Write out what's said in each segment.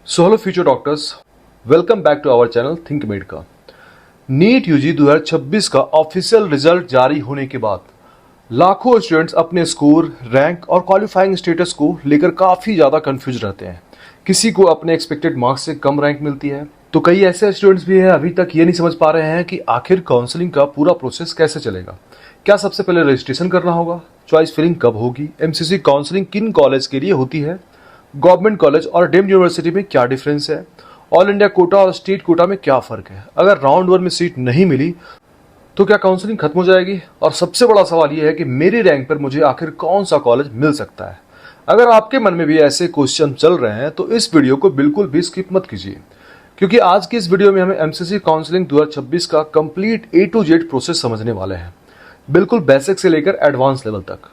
So hello future doctors, welcome back to our channel think med का। NEET UG 2026 का official result जारी होने के बाद लाखों स्टूडेंट्स अपने स्कोर, रैंक और क्वालिफाइंग स्टेटस को लेकर काफ़ी ज़्यादा कंफ्यूज रहते हैं। किसी को अपने एक्सपेक्टेड मार्क्स से कम रैंक मिलती है, तो कई ऐसे स्टूडेंट्स भी हैं अभी तक ये नहीं समझ पा रहे हैं कि आखिर काउंसलिंग का पूरा प्रोसेस कैसे चलेगा। क्या सबसे पहले रजिस्ट्रेशन करना होगा, चॉइस फिलिंग कब होगी, एमसीसी काउंसलिंग किन कॉलेज के लिए होती है, गवर्नमेंट कॉलेज और डीम्ड यूनिवर्सिटी में क्या डिफरेंस है, ऑल इंडिया कोटा और स्टेट कोटा में क्या फर्क है, अगर राउंड 1 में सीट नहीं मिली तो क्या काउंसलिंग खत्म हो जाएगी, और सबसे बड़ा सवाल यह है कि मेरी रैंक पर मुझे आखिर कौन सा कॉलेज मिल सकता है। अगर आपके मन में भी ऐसे क्वेश्चन चल रहे हैं तो इस वीडियो को बिल्कुल भी स्किप मत कीजिए, क्योंकि आज की इस वीडियो में हमें एमसीसी काउंसलिंग 2026 का complete A to Z process समझने वाले हैं, बिल्कुल बेसिक से लेकर एडवांस लेवल तक,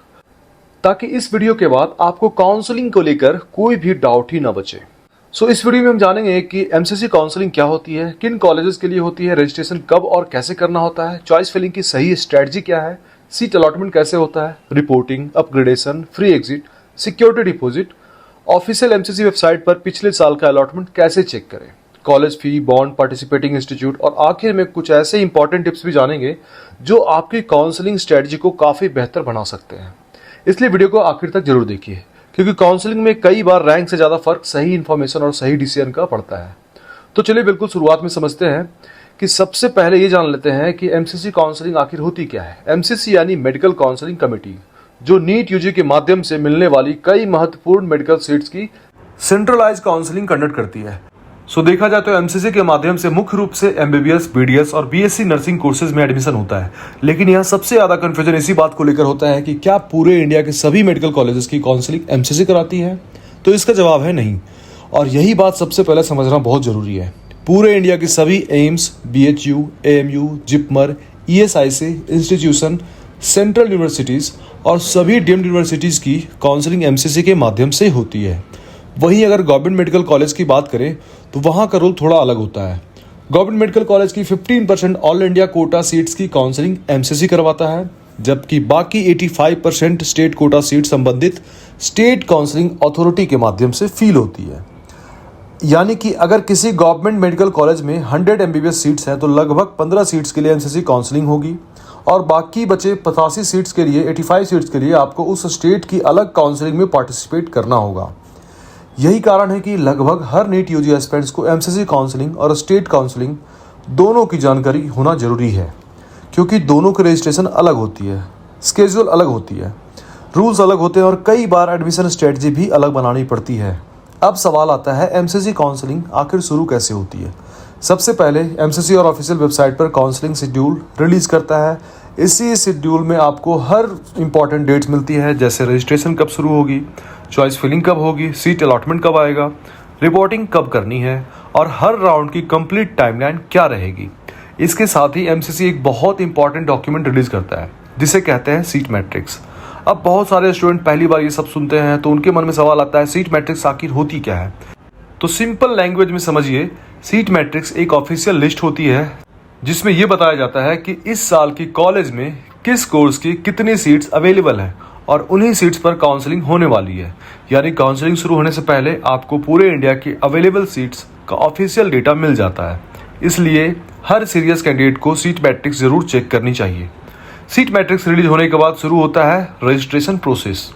ताकि इस वीडियो के बाद आपको काउंसलिंग को लेकर कोई भी डाउट ही ना बचे। सो इस वीडियो में हम जानेंगे कि एमसीसी काउंसलिंग क्या होती है, किन कॉलेजेस के लिए होती है, रजिस्ट्रेशन कब और कैसे करना होता है, चॉइस फिलिंग की सही स्ट्रेटजी क्या है, सीट अलॉटमेंट कैसे होता है, reporting, upgradation, free exit, security deposit, official MCC website पर पिछले साल का अलॉटमेंट कैसे चेक करें, college fee, bond, participating institute, और आखिर में कुछ ऐसे इंपॉर्टेंट टिप्स भी जानेंगे जो आपकी काउंसलिंग स्ट्रेटजी को काफी बेहतर बना सकते हैं। इसलिए वीडियो को आखिर तक जरूर देखिए, क्योंकि काउंसलिंग में कई बार रैंक से ज्यादा फर्क सही इन्फॉर्मेशन और सही डिसीजन का पड़ता है। तो चलिए बिल्कुल शुरुआत में समझते हैं कि सबसे पहले ये जान लेते हैं कि एमसीसी काउंसलिंग आखिर होती क्या है। एमसीसी यानी मेडिकल काउंसलिंग कमेटी, जो नीट यूजी के माध्यम से मिलने वाली कई महत्वपूर्ण मेडिकल सीट्स की सेंट्रलाइज काउंसलिंग कंडक्ट करती है। सो देखा जाए तो एमसीसी के माध्यम से मुख्य रूप से एमबीबीएस, बीडीएस और बीएससी नर्सिंग कोर्सेज में एडमिशन होता है। लेकिन यहाँ सबसे ज्यादा कंफ्यूजन इसी बात को लेकर होता है कि क्या पूरे इंडिया के सभी मेडिकल कॉलेजेस की काउंसलिंग एमसीसी कराती है। तो इसका जवाब है नहीं, और यही बात सबसे पहले समझना बहुत जरूरी है। पूरे इंडिया की सभी AIIMS, BHU, AMU, JIPMER, ESIC institution, central universities और सभी डीम्ड यूनिवर्सिटीज की काउंसलिंग एमसीसी के माध्यम से होती है। वहीं अगर गवर्नमेंट मेडिकल कॉलेज की बात करें तो वहां का रूल थोड़ा अलग होता है। गवर्नमेंट मेडिकल कॉलेज की 15% ऑल इंडिया कोटा सीट्स की काउंसलिंग एमसीसी करवाता है, जबकि बाकी 85% स्टेट कोटा सीट संबंधित स्टेट काउंसलिंग अथॉरिटी के माध्यम से फील होती है। यानी कि अगर किसी गवर्नमेंट मेडिकल कॉलेज में 100 एमबीबीएस सीट्स हैं तो लगभग 15 सीट्स के लिए एमसीसी काउंसलिंग होगी, और बाकी बचे 85 सीट्स के लिए, 85 सीट्स के लिए आपको उस स्टेट की अलग काउंसलिंग में पार्टिसिपेट करना होगा। यही कारण है कि लगभग हर नीट यूजी एस्पिरेंट्स को एमसीसी काउंसलिंग और स्टेट काउंसलिंग दोनों की जानकारी होना जरूरी है, क्योंकि दोनों की रजिस्ट्रेशन अलग होती है, स्केड्यूल अलग होती है, रूल्स अलग होते हैं और कई बार एडमिशन स्ट्रेटजी भी अलग बनानी पड़ती है। अब सवाल आता है, एमसीसी काउंसलिंग आखिर शुरू कैसे होती है। सबसे पहले एमसीसी और ऑफिशियल वेबसाइट पर काउंसलिंग शेड्यूल रिलीज करता है। इसी शेड्यूल में आपको हर इंपॉर्टेंट डेट्स मिलती है, जैसे रजिस्ट्रेशन कब शुरू होगी, चॉइस फिलिंग कब होगी, सीट अलॉटमेंट कब आएगा, रिपोर्टिंग कब करनी है, और हर राउंड की कंप्लीट टाइमलाइन क्या रहेगी। इसके साथ ही एमसीसी एक बहुत इंपॉर्टेंट डॉक्यूमेंट रिलीज करता है जिसे कहते हैं सीट मैट्रिक्स। अब बहुत सारे स्टूडेंट पहली बार ये सब सुनते हैं तो उनके मन में सवाल आता है, सीट मैट्रिक्स आखिर होती क्या है। तो सिंपल लैंग्वेज में समझिए, सीट मैट्रिक्स एक ऑफिशियल लिस्ट होती है जिसमें यह बताया जाता है कि इस साल की कॉलेज में किस कोर्स की कितनी सीट्स अवेलेबल है, और उन्हीं सीट्स पर काउंसलिंग होने वाली है। यानी काउंसलिंग शुरू होने से पहले आपको पूरे इंडिया की अवेलेबल सीट्स का ऑफिशियल डेटा मिल जाता है। इसलिए हर सीरियस कैंडिडेट को सीट मैट्रिक्स जरूर चेक करनी चाहिए। सीट मैट्रिक्स रिलीज होने के बाद शुरू होता है रजिस्ट्रेशन प्रोसेस।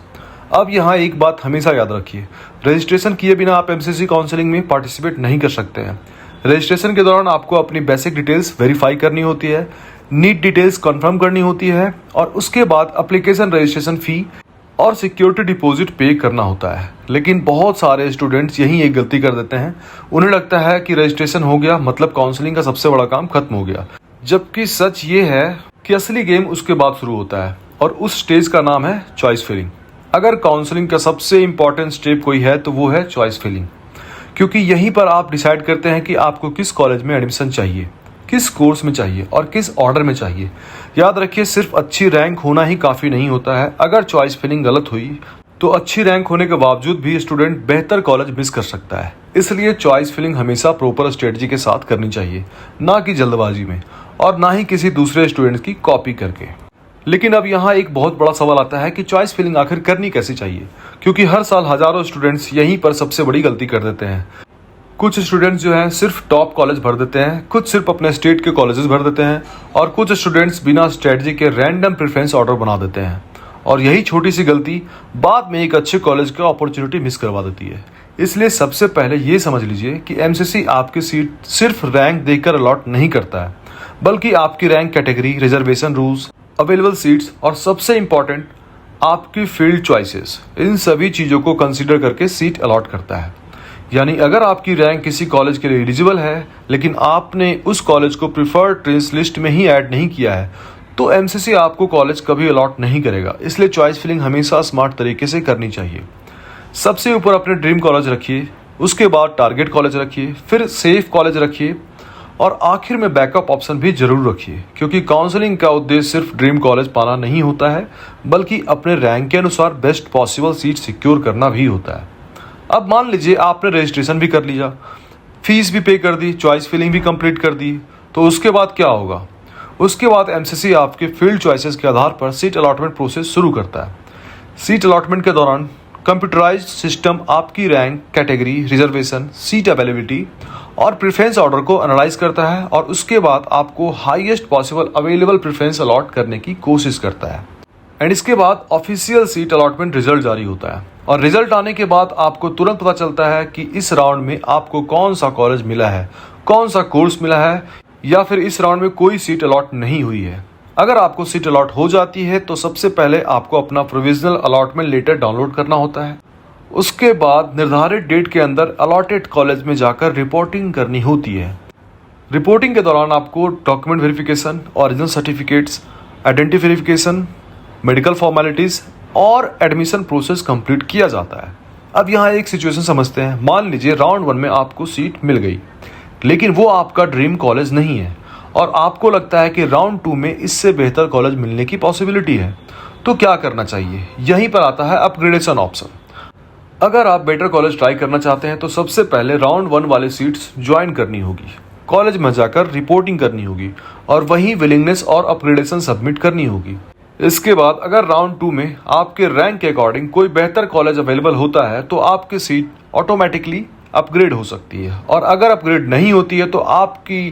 अब यहाँ एक बात हमेशा याद रखिए, रजिस्ट्रेशन किए बिना आप एमसीसी काउंसलिंग में पार्टिसिपेट नहीं कर सकते हैं। रजिस्ट्रेशन के दौरान आपको अपनी बेसिक डिटेल्स वेरीफाई करनी होती है, नीट डिटेल्स कंफर्म करनी होती है, और उसके बाद एप्लीकेशन रजिस्ट्रेशन फी और सिक्योरिटी डिपॉजिट पे करना होता है। लेकिन बहुत सारे स्टूडेंट्स यही एक गलती कर देते हैं, उन्हें लगता है कि रजिस्ट्रेशन हो गया मतलब काउंसलिंग का सबसे बड़ा काम खत्म हो गया, जबकि सच ये है कि असली गेम उसके बाद शुरू होता है, और उस स्टेज का नाम है चॉइस फिलिंग। अगर काउंसलिंग का सबसे इंपॉर्टेंट स्टेप कोई है तो वो है चॉइस फिलिंग, क्योंकि यहीं पर आप डिसाइड करते हैं कि आपको किस कॉलेज में एडमिशन चाहिए, किस कोर्स में चाहिए और किस ऑर्डर में चाहिए। याद रखिए, सिर्फ अच्छी रैंक होना ही काफ़ी नहीं होता है। अगर चॉइस फिलिंग गलत हुई तो अच्छी रैंक होने के बावजूद भी स्टूडेंट बेहतर कॉलेज मिस कर सकता है। इसलिए चॉइस फिलिंग हमेशा प्रॉपर स्ट्रेटजी के साथ करनी चाहिए, ना कि जल्दबाजी में, और ना ही किसी दूसरे स्टूडेंट की कॉपी करके। लेकिन अब यहाँ एक बहुत बड़ा सवाल आता है कि चॉइस फिलिंग आखिर करनी कैसे चाहिए, क्योंकि हर साल हजारों स्टूडेंट्स यहीं पर सबसे बड़ी गलती कर देते हैं। कुछ स्टूडेंट्स जो हैं सिर्फ टॉप कॉलेज भर देते हैं, कुछ सिर्फ अपने स्टेट के कॉलेजेस भर देते हैं और कुछ स्टूडेंट्स बिना स्ट्रेटजी के रैंडम प्रेफरेंस ऑर्डर बना देते हैं। और यही छोटी सी गलती बाद में एक अच्छे कॉलेज की अपॉर्चुनिटी मिस करवा देती है। इसलिए सबसे पहले ये समझ लीजिए कि एमसीसी आपकी सीट सिर्फ रैंक देखकर अलॉट नहीं करता है, बल्कि आपकी rank category, reservation rules, available seats और सबसे इंपॉर्टेंट आपकी फील्ड चॉइसेस, इन सभी चीज़ों को कंसीडर करके सीट अलॉट करता है। यानी अगर आपकी रैंक किसी कॉलेज के लिए एलिजिबल है लेकिन आपने उस कॉलेज को प्रिफर्ड ट्रेस लिस्ट में ही ऐड नहीं किया है, तो एमसीसी आपको कॉलेज कभी अलॉट नहीं करेगा। इसलिए चॉइस फिलिंग हमेशा स्मार्ट तरीके से करनी चाहिए। सबसे ऊपर अपने ड्रीम कॉलेज रखिए, उसके बाद टारगेट कॉलेज रखिए, फिर सेफ कॉलेज रखिए और आखिर में बैकअप ऑप्शन भी जरूर रखिए, क्योंकि काउंसलिंग का उद्देश्य सिर्फ ड्रीम कॉलेज पाना नहीं होता है, बल्कि अपने रैंक के अनुसार बेस्ट पॉसिबल सीट सिक्योर करना भी होता है। अब मान लीजिए आपने रजिस्ट्रेशन भी कर लिया, फीस भी पे कर दी, चॉइस फिलिंग भी कंप्लीट कर दी, तो उसके बाद क्या होगा? उसके बाद एमसीसी आपके फील्ड चॉइसेस के आधार पर सीट अलॉटमेंट प्रोसेस शुरू करता है। सीट अलॉटमेंट के दौरान कंप्यूटराइज्ड सिस्टम आपकी rank, category, reservation, seat availability और प्रेफरेंस ऑर्डर को एनालाइज करता है और उसके बाद आपको highest possible available preference allot करने की कोशिश करता है। एंड इसके बाद ऑफिशियल सीट अलॉटमेंट रिजल्ट जारी होता है और रिजल्ट आने के बाद आपको तुरंत पता चलता है कि इस राउंड में आपको कौन सा कॉलेज मिला है, कौन सा कोर्स मिला है, या फिर इस राउंड में कोई सीट अलॉट नहीं हुई है। अगर आपको सीट अलॉट हो जाती है तो सबसे पहले आपको अपना प्रोविजनल अलॉटमेंट लेटर डाउनलोड करना होता है। उसके बाद निर्धारित डेट के अंदर अलॉटेड कॉलेज में जाकर रिपोर्टिंग करनी होती है। रिपोर्टिंग के दौरान आपको document verification, original certificates, identity verification, medical formalities और एडमिशन प्रोसेस कंप्लीट किया जाता है। अब यहाँ एक सिचुएशन समझते हैं। मान लीजिए राउंड 1 में आपको सीट मिल गई, लेकिन वो आपका ड्रीम कॉलेज नहीं है और आपको लगता है कि राउंड 2 में इससे बेहतर कॉलेज मिलने की पॉसिबिलिटी है, तो क्या करना चाहिए? यहीं पर आता है अपग्रेडेशन ऑप्शन। अगर आप बेटर कॉलेज ट्राई करना चाहते हैं तो सबसे पहले राउंड 1 वाले सीट्स ज्वाइन करनी होगी, कॉलेज में जाकर रिपोर्टिंग करनी होगी और वहीं विलिंगनेस और अपग्रेडेशन सबमिट करनी होगी। इसके बाद अगर राउंड 2 में आपके रैंक के अकॉर्डिंग कोई बेहतर कॉलेज अवेलेबल होता है तो आपकी सीट ऑटोमेटिकली अपग्रेड हो सकती है, और अगर अपग्रेड नहीं होती है तो आपकी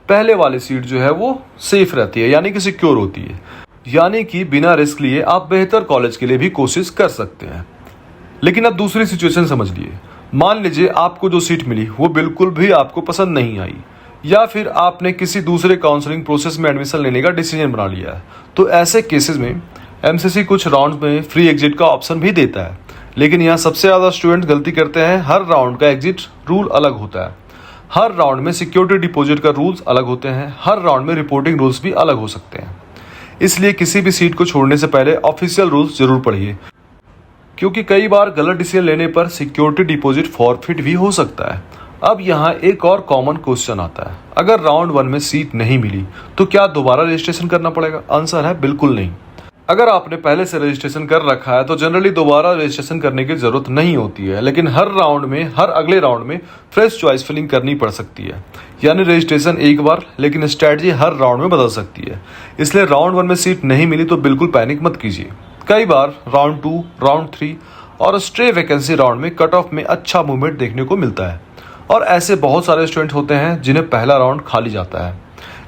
पहले वाली सीट जो है वो सेफ रहती है, यानी कि सिक्योर होती है। यानी कि बिना रिस्क लिए आप बेहतर कॉलेज के लिए भी कोशिश कर सकते हैं। लेकिन अब दूसरी सिचुएशन समझ लिए। मान लीजिए आपको जो सीट मिली वो बिल्कुल भी आपको पसंद नहीं आई, या फिर आपने किसी दूसरे काउंसलिंग प्रोसेस में एडमिशन लेने का डिसीजन बना लिया है, तो ऐसे केसेस में एमसीसी कुछ राउंड में फ्री एग्जिट का ऑप्शन भी देता है। लेकिन यहाँ सबसे ज़्यादा स्टूडेंट गलती करते हैं, हर राउंड का एग्जिट रूल अलग होता है, हर राउंड में सिक्योरिटी डिपॉजिट का रूल्स अलग होते हैं, हर राउंड में रिपोर्टिंग रूल्स भी अलग हो सकते हैं। इसलिए किसी भी सीट को छोड़ने से पहले ऑफिशियल रूल्स जरूर पढ़िए, क्योंकि कई बार गलत डिसीजन लेने पर सिक्योरिटी डिपॉजिट फॉरफिट भी हो सकता है। अब यहाँ एक और कॉमन क्वेश्चन आता है, अगर राउंड 1 में सीट नहीं मिली तो क्या दोबारा रजिस्ट्रेशन करना पड़ेगा? आंसर है बिल्कुल नहीं। अगर आपने पहले से रजिस्ट्रेशन कर रखा है तो जनरली दोबारा रजिस्ट्रेशन करने की जरूरत नहीं होती है, लेकिन हर राउंड में, हर अगले राउंड में फ्रेश चॉइस फिलिंग करनी पड़ सकती है। यानी रजिस्ट्रेशन एक बार, लेकिन स्ट्रैटेजी हर राउंड में बदल सकती है। इसलिए राउंड 1 में सीट नहीं मिली तो बिल्कुल पैनिक मत कीजिए। कई बार राउंड 2, राउंड 3 और स्ट्रे वैकेंसी राउंड में कट ऑफ में अच्छा मूवमेंट देखने को मिलता है, और ऐसे बहुत सारे स्टूडेंट होते हैं जिन्हें पहला राउंड खाली जाता है,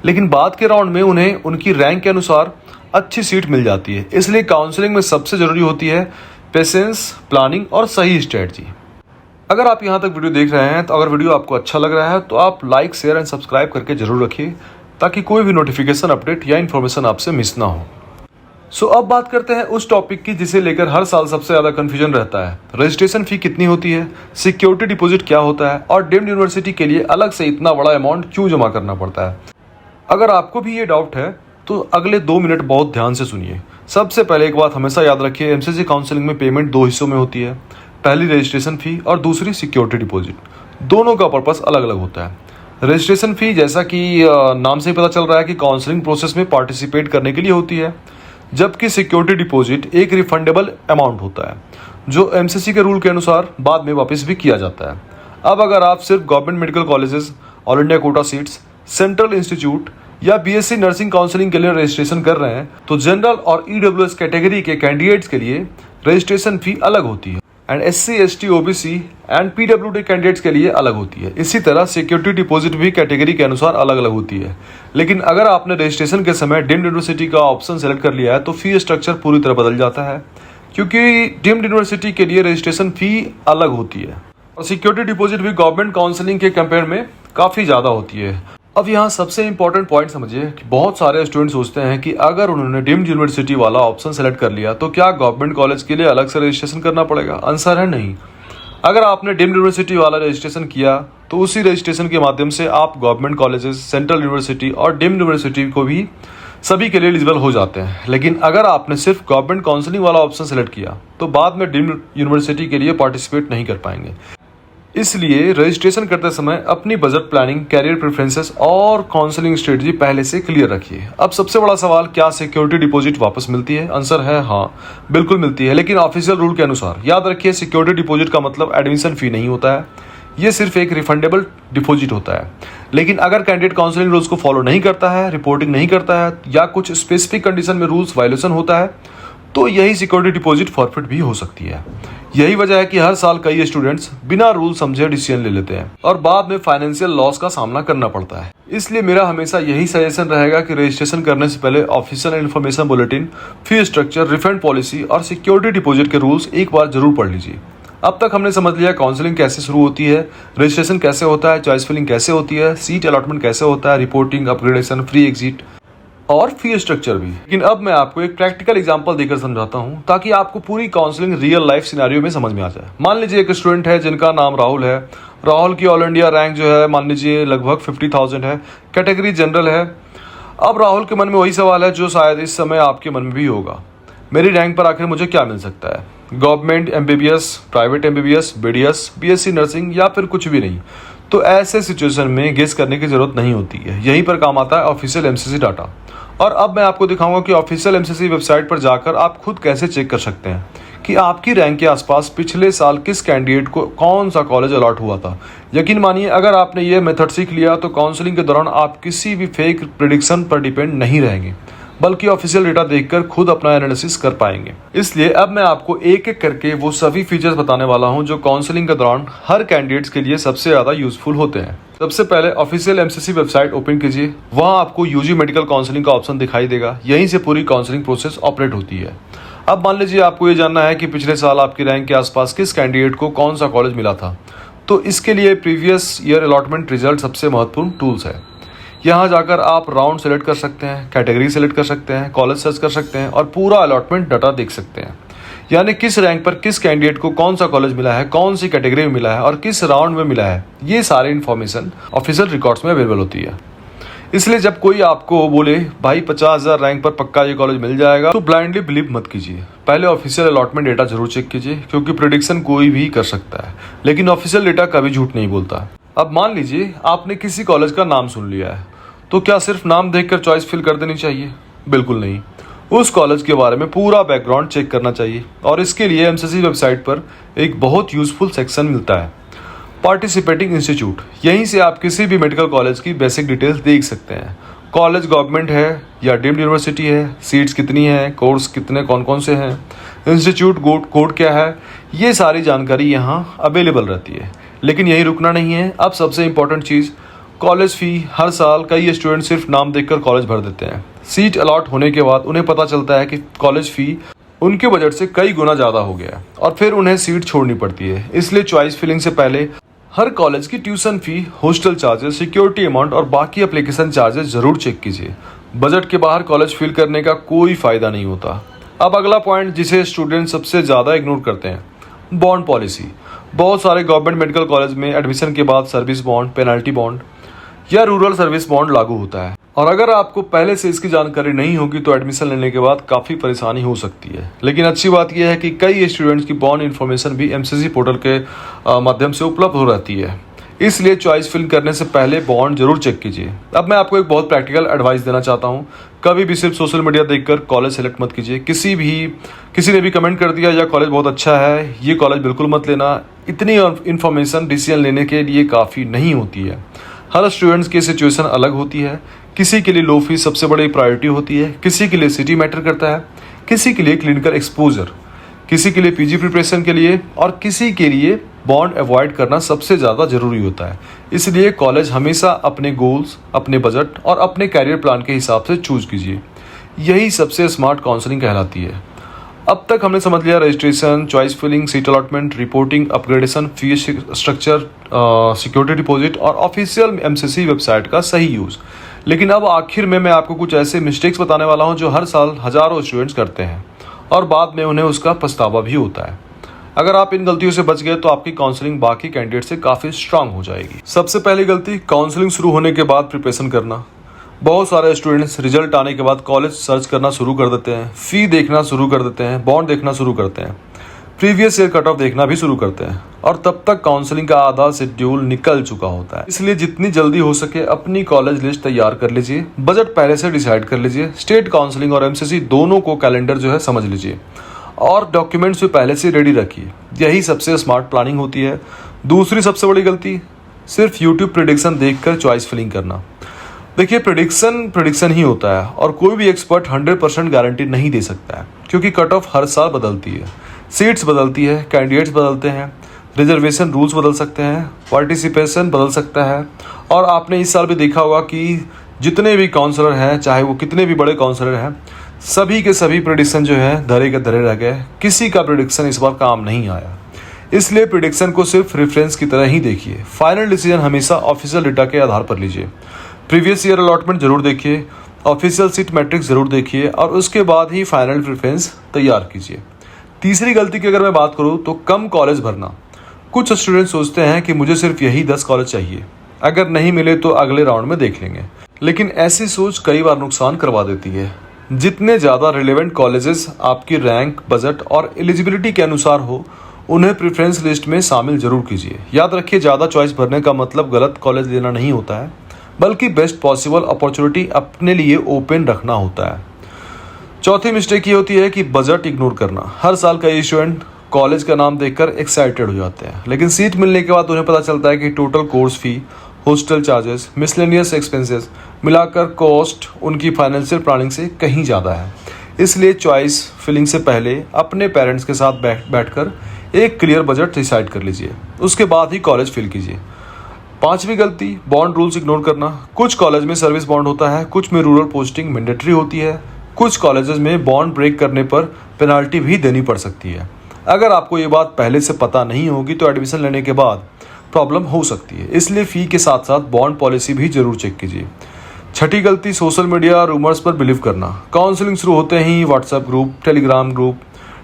लेकिन बाद के राउंड में उन्हें उनकी रैंक के अनुसार अच्छी सीट मिल जाती है। इसलिए काउंसलिंग में सबसे जरूरी होती है पेशेंस, प्लानिंग और सही स्ट्रेटजी। अगर आप यहाँ तक वीडियो देख रहे हैं तो अगर वीडियो आपको अच्छा लग रहा है तो आप लाइक, शेयर एंड सब्सक्राइब करके जरूर रखिए, ताकि कोई भी नोटिफिकेशन, अपडेट या इन्फॉर्मेशन आपसे मिस ना हो। अब बात करते हैं उस टॉपिक की जिसे लेकर हर साल सबसे ज्यादा कंफ्यूजन रहता है। रजिस्ट्रेशन फी कितनी होती है, सिक्योरिटी डिपॉजिट क्या होता है, और डीम्ड यूनिवर्सिटी के लिए अलग से इतना बड़ा अमाउंट क्यों जमा करना पड़ता है। अगर आपको भी ये डाउट है तो अगले 2 मिनट बहुत ध्यान से सुनिए। सबसे पहले एक बात हमेशा याद रखिए, एमसीसी काउंसलिंग में पेमेंट 2 हिस्सों में होती है। पहली रजिस्ट्रेशन फी और दूसरी सिक्योरिटी डिपॉजिट। दोनों का पर्पस अलग अलग होता है। रजिस्ट्रेशन फी जैसा कि नाम से ही पता चल रहा है कि काउंसलिंग प्रोसेस में पार्टिसिपेट करने के लिए होती है, जबकि सिक्योरिटी डिपॉजिट एक रिफंडेबल अमाउंट होता है जो एमसीसी के रूल के अनुसार बाद में वापस भी किया जाता है। अब अगर आप सिर्फ government medical colleges, all India quota seats, central institute या बीएससी नर्सिंग काउंसलिंग के लिए रजिस्ट्रेशन कर रहे हैं तो जनरल और ईडब्ल्यूएस कैटेगरी के कैंडिडेट्स के लिए रजिस्ट्रेशन फी अलग होती है। And SC ST OBC and PWD candidates के लिए अलग होती है। इसी तरह सिक्योरिटी डिपॉजिट भी कैटेगरी के अनुसार अलग अलग होती है। लेकिन अगर आपने रजिस्ट्रेशन के समय डीम्ड यूनिवर्सिटी का ऑप्शन सेलेक्ट कर लिया है तो फी स्ट्रक्चर पूरी तरह बदल जाता है, क्योंकि डीम्ड यूनिवर्सिटी के लिए रजिस्ट्रेशन फी अलग होती है और सिक्योरिटी डिपॉजिट भी गवर्नमेंट काउंसलिंग के कंपेयर में काफ़ी ज़्यादा होती है। अब यहाँ सबसे इंपॉर्टेंट पॉइंट समझिए कि बहुत सारे स्टूडेंट सोचते हैं कि अगर उन्होंने डीम्ड यूनिवर्सिटी वाला ऑप्शन सेलेक्ट कर लिया तो क्या गवर्नमेंट कॉलेज के लिए अलग से रजिस्ट्रेशन करना पड़ेगा। आंसर है नहीं। अगर आपने डीम्ड यूनिवर्सिटी वाला रजिस्ट्रेशन किया तो उसी रजिस्ट्रेशन के माध्यम से आप गवर्नमेंट कॉलेजेस, सेंट्रल यूनिवर्सिटी और डीम्ड यूनिवर्सिटी को भी सभी के लिए एलिजिबल हो जाते हैं। लेकिन अगर आपने सिर्फ गवर्नमेंट काउंसलिंग वाला ऑप्शन सेलेक्ट किया तो बाद में डीम्ड यूनिवर्सिटी के लिए पार्टिसिपेट नहीं कर पाएंगे। इसलिए रजिस्ट्रेशन करते समय अपनी बजट प्लानिंग, कैरियर प्रेफरेंसेस और काउंसलिंग स्ट्रेटजी पहले से क्लियर रखिए। अब सबसे बड़ा सवाल, क्या सिक्योरिटी डिपॉजिट वापस मिलती है? आंसर है हाँ, बिल्कुल मिलती है, लेकिन ऑफिशियल रूल के अनुसार। याद रखिए, सिक्योरिटी डिपॉजिट का मतलब एडमिशन फी नहीं होता है, ये सिर्फ एक रिफंडेबल डिपॉजिट होता है। लेकिन अगर कैंडिडेट काउंसलिंग रूल्स को फॉलो नहीं करता है, रिपोर्टिंग नहीं करता है या कुछ स्पेसिफिक कंडीशन में रूल्स वायलेशन होता है तो यही सिक्योरिटी डिपॉजिट फॉरफिट भी हो सकती है। यही वजह है कि हर साल कई स्टूडेंट्स बिना रूल समझे डिसीजन ले लेते हैं और बाद में फाइनेंशियल लॉस का सामना करना पड़ता है। इसलिए मेरा हमेशा यही सजेशन रहेगा कि रजिस्ट्रेशन करने से पहले official information bulletin, fee structure, refund policy और सिक्योरिटी डिपॉजिट के रूल्स एक बार जरूर पढ़ लीजिए। अब तक हमने समझ लिया काउंसलिंग कैसे शुरू होती है, रजिस्ट्रेशन कैसे होता है, चॉइस फिलिंग कैसे होती है, सीट अलॉटमेंट कैसे होता है, रिपोर्टिंग, अपग्रेडेशन, फ्री एग्जिट और फी स्ट्रक्चर भी। लेकिन अब मैं आपको एक प्रैक्टिकल एग्जांपल देकर समझाता हूं ताकि आपको पूरी काउंसलिंग रियल लाइफ सिनेरियो में समझ में आ जाए। मान लीजिए एक स्टूडेंट है जिनका नाम राहुल है। राहुल की ऑल इंडिया रैंक जो है मान लीजिए लगभग 50,000 है, कैटेगरी जनरल है। अब राहुल के मन में वही सवाल है जो शायद इस समय आपके मन में भी होगा, मेरी रैंक पर आखिर मुझे क्या मिल सकता है? Government MBBS, private MBBS, BDS, BSc nursing या फिर कुछ भी नहीं। तो ऐसे सिचुएशन में गेस करने की जरूरत नहीं होती है, यहीं पर काम आता है ऑफिशियल MCC डाटा। और अब मैं आपको दिखाऊंगा कि ऑफिशियल MCC वेबसाइट पर जाकर आप खुद कैसे चेक कर सकते हैं कि आपकी रैंक के आसपास पिछले साल किस कैंडिडेट को कौन सा कॉलेज अलॉट हुआ था। यकीन मानिए, अगर आपने ये मेथड सीख लिया तो काउंसलिंग के दौरान आप किसी भी फेक प्रेडिक्शन पर डिपेंड नहीं रहेंगे, बल्कि ऑफिशियल डेटा देखकर खुद अपना एनालिसिस कर पाएंगे। इसलिए अब मैं आपको एक एक करके वो सभी फीचर्स बताने वाला हूं जो काउंसलिंग के दौरान हर कैंडिडेट्स के लिए सबसे ज्यादा यूजफुल होते हैं। सबसे पहले ऑफिशियल MCC वेबसाइट ओपन कीजिए। वहां आपको UG मेडिकल काउंसलिंग का ऑप्शन दिखाई देगा। यहीं से पूरी काउंसलिंग प्रोसेस ऑपरेट होती है। अब मान लीजिए आपको ये जानना है कि पिछले साल आपकी रैंक के आसपास किस कैंडिडेट को कौन सा कॉलेज मिला था, तो इसके लिए प्रीवियस ईयर अलॉटमेंट रिजल्ट सबसे महत्वपूर्ण टूल्स है। यहाँ जाकर आप राउंड सेलेक्ट कर सकते हैं, कैटेगरी सेलेक्ट कर सकते हैं, कॉलेज सर्च कर सकते हैं और पूरा अलॉटमेंट डाटा देख सकते हैं। यानी किस रैंक पर किस कैंडिडेट को कौन सा कॉलेज मिला है, कौन सी कैटेगरी में मिला है और किस राउंड में मिला है, ये सारी इन्फॉर्मेशन ऑफिशियल रिकॉर्ड्स में अवेलेबल होती है। इसलिए जब कोई आपको बोले भाई 50,000 रैंक पर पक्का ये कॉलेज मिल जाएगा, तो ब्लाइंडली बिलीव मत कीजिए। पहले ऑफिशियल अलॉटमेंट डेटा जरूर चेक कीजिए, क्योंकि प्रेडिक्शन कोई भी कर सकता है, लेकिन ऑफिशियल डेटा कभी झूठ नहीं बोलता। अब मान लीजिए आपने किसी कॉलेज का नाम सुन लिया है, तो क्या सिर्फ नाम देखकर चॉइस फिल कर देनी चाहिए? बिल्कुल नहीं। उस कॉलेज के बारे में पूरा बैकग्राउंड चेक करना चाहिए और इसके लिए MCC वेबसाइट पर एक बहुत यूजफुल सेक्शन मिलता है, पार्टिसिपेटिंग इंस्टीट्यूट। यहीं से आप किसी भी मेडिकल कॉलेज की बेसिक डिटेल्स देख सकते हैं। कॉलेज गवर्नमेंट है या डीम्ड यूनिवर्सिटी है, सीट्स कितनी है, कोर्स कितने कौन कौन से हैं, इंस्टीट्यूट कोड क्या है, ये सारी जानकारी यहाँ अवेलेबल रहती है। लेकिन यही रुकना नहीं है। अब सबसे इंपॉर्टेंट चीज़, कॉलेज फ़ी। हर साल कई स्टूडेंट सिर्फ नाम देखकर कॉलेज भर देते हैं। सीट अलॉट होने के बाद उन्हें पता चलता है कि कॉलेज फ़ी उनके बजट से कई गुना ज़्यादा हो गया है और फिर उन्हें सीट छोड़नी पड़ती है। इसलिए चॉइस फिलिंग से पहले हर कॉलेज की tuition fee, hostel charges, security amount और बाकी एप्लीकेशन चार्जेस ज़रूर चेक कीजिए। बजट के बाहर कॉलेज फिल करने का कोई फ़ायदा नहीं होता। अब अगला पॉइंट जिसे स्टूडेंट सबसे ज़्यादा इग्नोर करते हैं, बॉन्ड पॉलिसी। बहुत सारे गवर्नमेंट मेडिकल कॉलेज में एडमिशन के बाद सर्विस बॉन्ड, पेनल्टी बॉन्ड या रूरल सर्विस बॉन्ड लागू होता है, और अगर आपको पहले से इसकी जानकारी नहीं होगी तो एडमिशन लेने के बाद काफ़ी परेशानी हो सकती है। लेकिन अच्छी बात यह है कि कई स्टूडेंट्स की बॉन्ड इन्फॉर्मेशन भी MCC पोर्टल के माध्यम से उपलब्ध हो रहती है। इसलिए चॉइस फिल करने से पहले बॉन्ड जरूर चेक कीजिए। अब मैं आपको एक बहुत प्रैक्टिकल एडवाइस देना चाहता हूँ। कभी भी सिर्फ सोशल मीडिया देखकर कॉलेज सेलेक्ट मत कीजिए। किसी ने भी कमेंट कर दिया या कॉलेज बहुत अच्छा है, ये कॉलेज बिल्कुल मत लेना, इतनी इन्फॉर्मेशन डिसीजन लेने के लिए काफ़ी नहीं होती है। हर स्टूडेंट्स की सिचुएशन अलग होती है। किसी के लिए लो फीस सबसे बड़ी प्रायोरिटी होती है, किसी के लिए सिटी मैटर करता है, किसी के लिए क्लिनिकल एक्सपोजर, किसी के लिए पीजी प्रिपरेशन के लिए और किसी के लिए बॉन्ड अवॉइड करना सबसे ज़्यादा ज़रूरी होता है। इसलिए कॉलेज हमेशा अपने गोल्स, अपने बजट और अपने कैरियर प्लान के हिसाब से चूज कीजिए। यही सबसे स्मार्ट काउंसलिंग कहलाती है। अब तक हमने समझ लिया registration, choice filling, seat allotment, reporting, upgradation, fees structure, security deposit और ऑफिशियल एमसीसी वेबसाइट का सही यूज़। लेकिन अब आखिर में मैं आपको कुछ ऐसे मिस्टेक्स बताने वाला हूं जो हर साल हजारों स्टूडेंट्स करते हैं और बाद में उन्हें उसका पछतावा भी होता है। अगर आप इन गलतियों से बच गए तो आपकी काउंसलिंग बाकी कैंडिडेट से काफ़ी स्ट्रांग हो जाएगी। सबसे पहली गलती, काउंसलिंग शुरू होने के बाद प्रिपरेशन करना। बहुत सारे स्टूडेंट्स रिजल्ट आने के बाद कॉलेज सर्च करना शुरू कर देते हैं, फी देखना शुरू कर देते हैं, बॉन्ड देखना शुरू करते हैं, प्रीवियस ईयर कट ऑफ देखना भी शुरू करते हैं और तब तक काउंसलिंग का आधा शेड्यूल निकल चुका होता है। इसलिए जितनी जल्दी हो सके अपनी कॉलेज लिस्ट तैयार कर लीजिए, बजट पहले से डिसाइड कर लीजिए, स्टेट काउंसलिंग और एमसीसी दोनों को कैलेंडर जो है समझ लीजिए और डॉक्यूमेंट्स भी पहले से रेडी रखिए। यही सबसे स्मार्ट प्लानिंग होती है। दूसरी सबसे बड़ी गलती, सिर्फ यूट्यूब प्रेडिक्शन देखकर चॉइस फिलिंग करना। देखिए, प्रेडिक्शन ही होता है और कोई भी एक्सपर्ट 100% गारंटी नहीं दे सकता है, क्योंकि कट ऑफ हर साल बदलती है, सीट्स बदलती है, कैंडिडेट्स बदलते हैं, रिजर्वेशन रूल्स बदल सकते हैं, पार्टिसिपेशन बदल सकता है। और आपने इस साल भी देखा होगा कि जितने भी काउंसलर हैं, चाहे वो कितने भी बड़े काउंसलर हैं, सभी के सभी प्रेडिक्शन जो है धरे के धरे रह गए। किसी का प्रेडिक्शन इस बार काम नहीं आया। इसलिए प्रेडिक्शन को सिर्फ रेफरेंस की तरह ही देखिए। फाइनल डिसीजन हमेशा ऑफिशियल डेटा के आधार पर लीजिए। प्रीवियस ईयर अलॉटमेंट जरूर देखिए, ऑफिशियल सीट मैट्रिक्स जरूर देखिए और उसके बाद ही फाइनल प्रेफरेंस तैयार कीजिए। तीसरी गलती की अगर मैं बात करूं तो कम कॉलेज भरना। कुछ स्टूडेंट सोचते हैं कि मुझे सिर्फ यही 10 कॉलेज चाहिए, अगर नहीं मिले तो अगले राउंड में देख लेंगे। लेकिन ऐसी सोच कई बार नुकसान करवा देती है। जितने ज़्यादा रिलेवेंट कॉलेजेस आपकी रैंक, बजट और एलिजिबिलिटी के अनुसार हो, उन्हें प्रेफरेंस लिस्ट में शामिल जरूर कीजिए। याद रखिए, ज़्यादा चॉइस भरने का मतलब गलत कॉलेज लेना नहीं होता है, बल्कि बेस्ट पॉसिबल अपॉर्चुनिटी अपने लिए ओपन रखना होता है। चौथी मिस्टेक ये होती है कि बजट इग्नोर करना। हर साल कई स्टूडेंट कॉलेज का नाम देखकर एक्साइटेड हो जाते हैं, लेकिन सीट मिलने के बाद उन्हें पता चलता है कि total course fee, hostel charges, miscellaneous expenses मिलाकर कॉस्ट उनकी फाइनेंशियल प्लानिंग से कहीं ज़्यादा है। इसलिए चॉइस फिलिंग से पहले अपने पेरेंट्स के साथ बैठकर एक क्लियर बजट डिसाइड कर लीजिए, उसके बाद ही कॉलेज फिल कीजिए। पांचवी गलती, बॉन्ड रूल्स इग्नोर करना। कुछ कॉलेज में सर्विस बॉन्ड होता है, कुछ में रूरल पोस्टिंग मैंडेटरी होती है, कुछ कॉलेजेस में बॉन्ड ब्रेक करने पर पेनाल्टी भी देनी पड़ सकती है। अगर आपको ये बात पहले से पता नहीं होगी तो एडमिशन लेने के बाद प्रॉब्लम हो सकती है। इसलिए फ़ी के साथ साथ बॉन्ड पॉलिसी भी जरूर चेक कीजिए। छठी गलती, सोशल मीडिया रूमर्स पर बिलीव करना। काउंसलिंग शुरू होते ही WhatsApp group,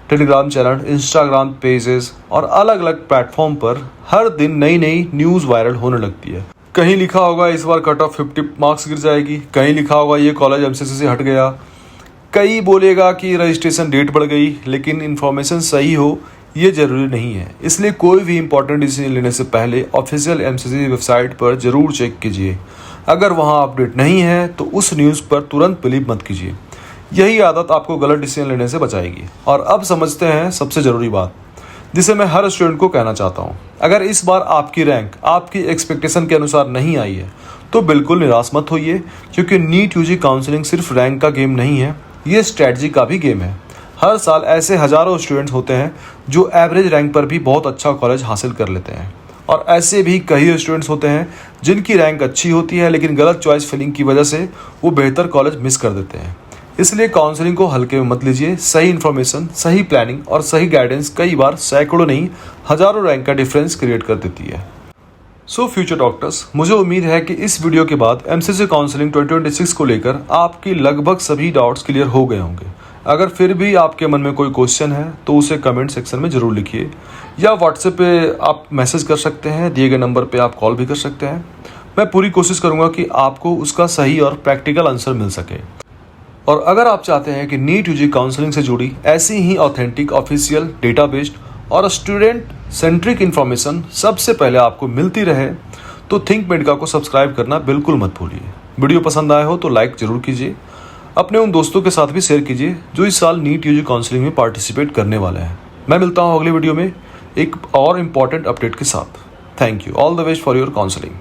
Telegram channel, Instagram pages और अलग अलग प्लेटफॉर्म पर हर दिन नई नई न्यूज़ वायरल होने लगती है। कहीं लिखा होगा इस बार कट ऑफ 50 मार्क्स गिर जाएगी, कहीं लिखा होगा ये कॉलेज एमसीसी से हट गया, कई बोलेगा कि रजिस्ट्रेशन डेट बढ़ गई। लेकिन इन्फॉर्मेशन सही हो ये जरूरी नहीं है। इसलिए कोई भी इंपॉर्टेंट डिसीजन लेने से पहले ऑफिशियल एमसीसी वेबसाइट पर जरूर चेक कीजिए। अगर वहाँ अपडेट नहीं है तो उस न्यूज़ पर तुरंत बिलीव मत कीजिए। यही आदत आपको गलत डिसीजन लेने से बचाएगी। और अब समझते हैं सबसे ज़रूरी बात, जिसे मैं हर स्टूडेंट को कहना चाहता हूँ। अगर इस बार आपकी रैंक आपकी एक्सपेक्टेशन के अनुसार नहीं आई है तो बिल्कुल निराश मत होइए, क्योंकि नीट यूजी काउंसलिंग सिर्फ रैंक का गेम नहीं है, ये स्ट्रैटेजी का भी गेम है। हर साल ऐसे हज़ारों स्टूडेंट्स होते हैं जो एवरेज रैंक पर भी बहुत अच्छा कॉलेज हासिल कर लेते हैं, और ऐसे भी कई स्टूडेंट्स होते हैं जिनकी रैंक अच्छी होती है लेकिन गलत चॉइस फिलिंग की वजह से वो बेहतर कॉलेज मिस कर देते हैं। इसलिए काउंसलिंग को हल्के में मत लीजिए। सही इन्फॉर्मेशन, सही प्लानिंग और सही गाइडेंस कई बार सैकड़ों नहीं हज़ारों रैंक का डिफरेंस क्रिएट कर देती है। सो फ्यूचर डॉक्टर्स, मुझे उम्मीद है कि इस वीडियो के बाद एमसीसी काउंसलिंग 2026 को लेकर आपकी लगभग सभी डाउट्स क्लियर हो गए होंगे। अगर फिर भी आपके मन में कोई क्वेश्चन है तो उसे कमेंट सेक्शन में ज़रूर लिखिए, या व्हाट्सएप पे आप मैसेज कर सकते हैं, दिए गए नंबर पे आप कॉल भी कर सकते हैं। मैं पूरी कोशिश करूँगा कि आपको उसका सही और प्रैक्टिकल आंसर मिल सके। और अगर आप चाहते हैं कि नीट यूजी काउंसलिंग से जुड़ी ऐसी ही ऑथेंटिक, ऑफिशियल, डेटा बेस्ड और स्टूडेंट सेंट्रिक इन्फॉर्मेशन सबसे पहले आपको मिलती रहे तो थिंक मेडिका को सब्सक्राइब करना बिल्कुल मत भूलिए। वीडियो पसंद आया हो तो लाइक जरूर कीजिए, अपने उन दोस्तों के साथ भी शेयर कीजिए जो इस साल नीट यूजी काउंसलिंग में पार्टिसिपेट करने वाले हैं। मैं मिलता हूँ अगली वीडियो में एक और इम्पॉर्टेंट अपडेट के साथ। Thank you. All the best for your counselling.